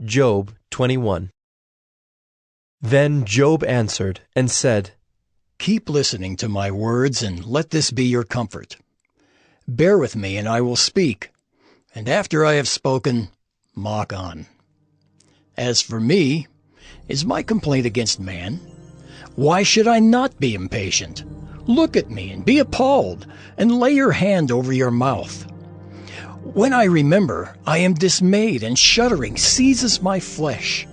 Job 21. Then Job answered and said, Keep listening to my words, and let this be your comfort. Bear with me, and I will speak, and after I have spoken, mock on. As for me, is my complaint against man? Why should I not be impatient? Look at me and be appalled, and lay your hand over your mouth. When I remember, I am dismayed, and shuddering seizes my flesh.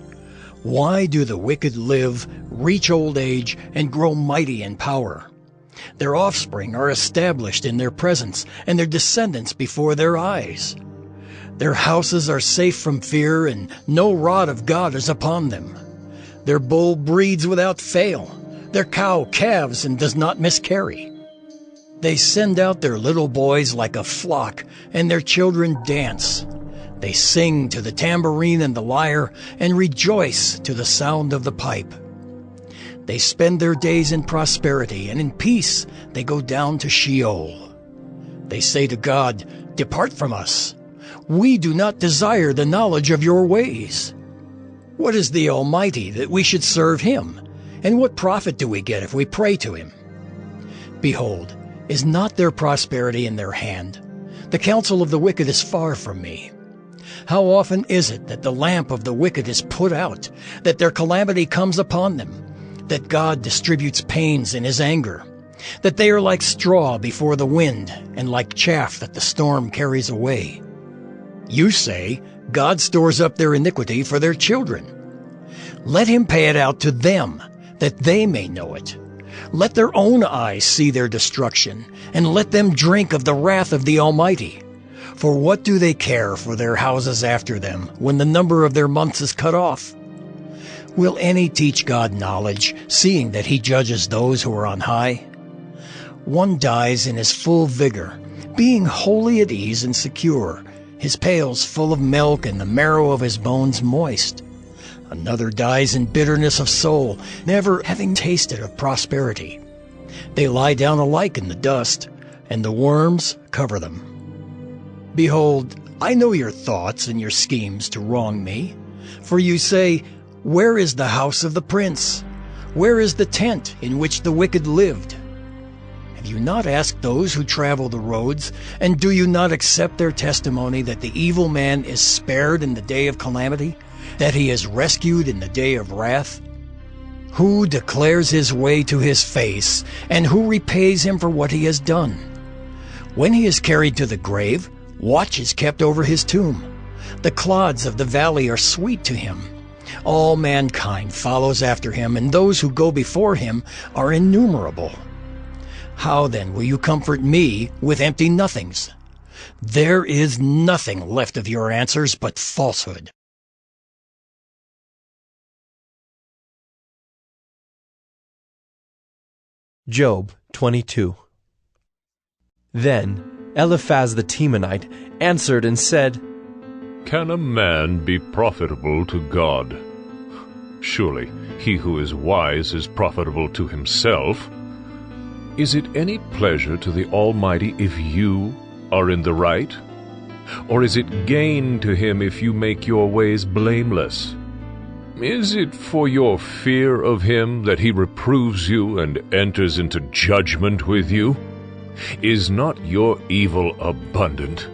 Why do the wicked live, reach old age, and grow mighty in power? Their offspring are established in their presence, and their descendants before their eyes. Their houses are safe from fear, and no rod of God is upon them. Their bull breeds without fail. Their cow calves and does not miscarry. They send out their little boys like a flock, and their children dance. They sing to the tambourine and the lyre, and rejoice to the sound of the pipe. They spend their days in prosperity, and in peace they go down to Sheol. They say to God, Depart from us. We do not desire the knowledge of your ways. What is the Almighty that we should serve him? And what profit do we get if we pray to him? Behold, is not their prosperity in their hand? The counsel of the wicked is far from me. How often is it that the lamp of the wicked is put out, that their calamity comes upon them, that God distributes pains in his anger, that they are like straw before the wind, and like chaff that the storm carries away? You say, God stores up their iniquity for their children. Let him pay it out to them, that they may know it. Let their own eyes see their destruction, and let them drink of the wrath of the Almighty. For what do they care for their houses after them, when the number of their months is cut off? Will any teach God knowledge, seeing that he judges those who are on high? One dies in his full vigor, being wholly at ease and secure, his pails full of milk and the marrow of his bones moist. Another dies in bitterness of soul, never having tasted of prosperity. They lie down alike in the dust, and the worms cover them. Behold, I know your thoughts and your schemes to wrong me. For you say, Where is the house of the prince? Where is the tent in which the wicked lived? Have you not asked those who travel the roads, and do you not accept their testimony that the evil man is spared in the day of calamity, that he is rescued in the day of wrath? Who declares his way to his face, and who repays him for what he has done? When he is carried to the grave, watch is kept over his tomb. The clods of the valley are sweet to him. All mankind follows after him, and those who go before him are innumerable. How then will you comfort me with empty nothings? There is nothing left of your answers but falsehood. Job 22. Then Eliphaz the Temanite answered and said, Can a man be profitable to God? Surely he who is wise is profitable to himself. Is it any pleasure to the Almighty if you are in the right? Or is it gain to him if you make your ways blameless? Is it for your fear of him that he reproves you and enters into judgment with you? Is not your evil abundant?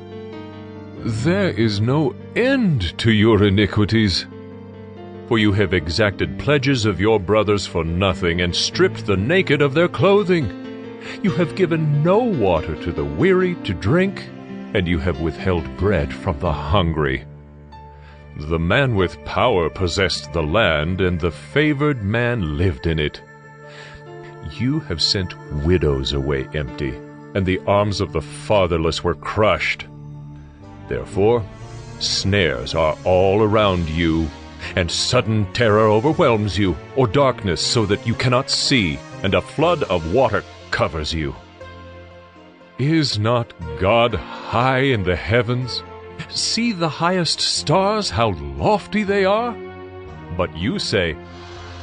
There is no end to your iniquities. For you have exacted pledges of your brothers for nothing, and stripped the naked of their clothing. You have given no water to the weary to drink, and you have withheld bread from the hungry. The man with power possessed the land, and the favored man lived in it. You have sent widows away empty, and the arms of the fatherless were crushed. Therefore, snares are all around you, and sudden terror overwhelms you, or darkness so that you cannot see, and a flood of water covers you. Is not God high in the heavens? See the highest stars, how lofty they are? But you say,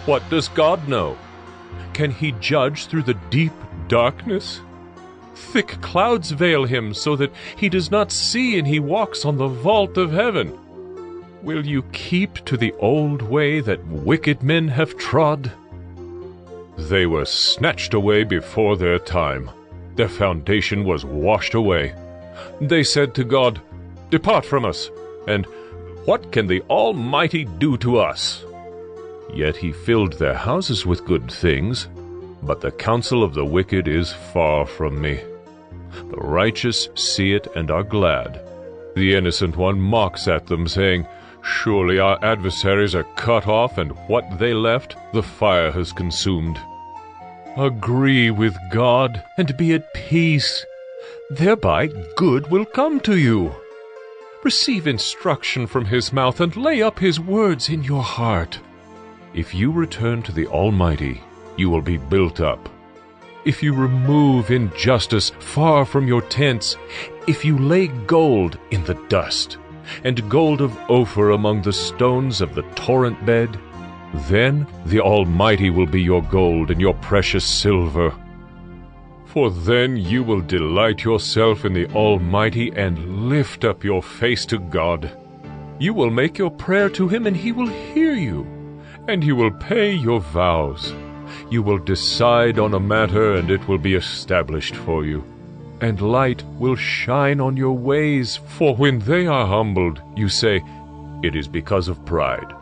What does God know? Can he judge through the deep darkness? Thick clouds veil him so that he does not see, and he walks on the vault of heaven. Will you keep to the old way that wicked men have trod? They were snatched away before their time. Their foundation was washed away. They said to God, "Depart from us, and what can the Almighty do to us?" Yet he filled their houses with good things, but the counsel of the wicked is far from me. The righteous see it and are glad. The innocent one mocks at them, saying, "Surely our adversaries are cut off, and what they left the fire has consumed." Agree with God, and be at peace. Thereby good will come to you. Receive instruction from his mouth, and lay up his words in your heart. If you return to the Almighty, you will be built up. If you remove injustice far from your tents, if you lay gold in the dust, and gold of Ophir among the stones of the torrent bed, then the Almighty will be your gold and your precious silver. For then you will delight yourself in the Almighty and lift up your face to God. You will make your prayer to him, and he will hear you, and you will pay your vows. You will decide on a matter, and it will be established for you. And light will shine on your ways, for when they are humbled, you say, "It is because of pride."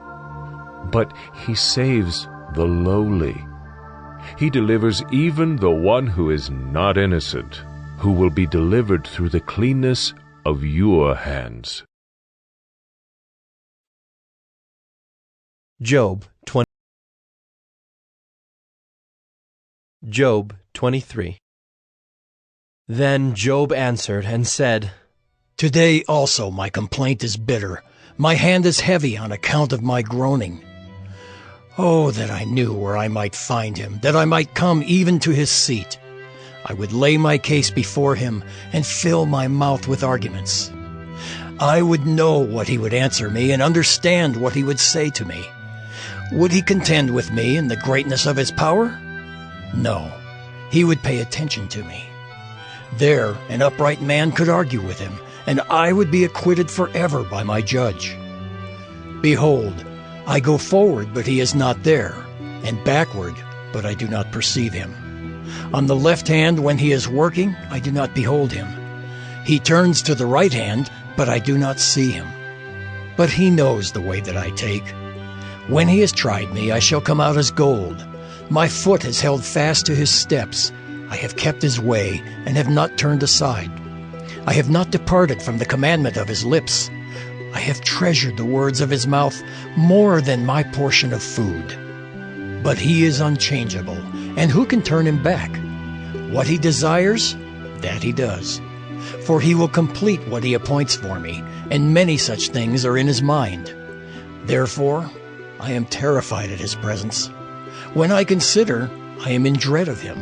But he saves the lowly. He delivers even the one who is not innocent, who will be delivered through the cleanness of your hands. Job 23. Then Job answered and said, Today also my complaint is bitter. My hand is heavy on account of my groaning. Oh, that I knew where I might find him, that I might come even to his seat. I would lay my case before him and fill my mouth with arguments. I would know what he would answer me and understand what he would say to me. Would he contend with me in the greatness of his power? No, he would pay attention to me. There an upright man could argue with him, and I would be acquitted forever by my judge. Behold, I go forward, but he is not there, and backward, but I do not perceive him. On the left hand, when he is working, I do not behold him. He turns to the right hand, but I do not see him. But he knows the way that I take. When he has tried me, I shall come out as gold. My foot has held fast to his steps. I have kept his way, and have not turned aside. I have not departed from the commandment of his lips. I have treasured the words of his mouth more than my portion of food. But he is unchangeable, and who can turn him back? What he desires, that he does. For he will complete what he appoints for me, and many such things are in his mind. Therefore, I am terrified at his presence. When I consider, I am in dread of him.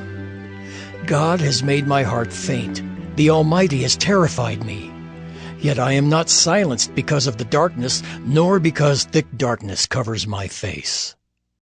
God has made my heart faint. The Almighty has terrified me. Yet I am not silenced because of the darkness, nor because thick darkness covers my face.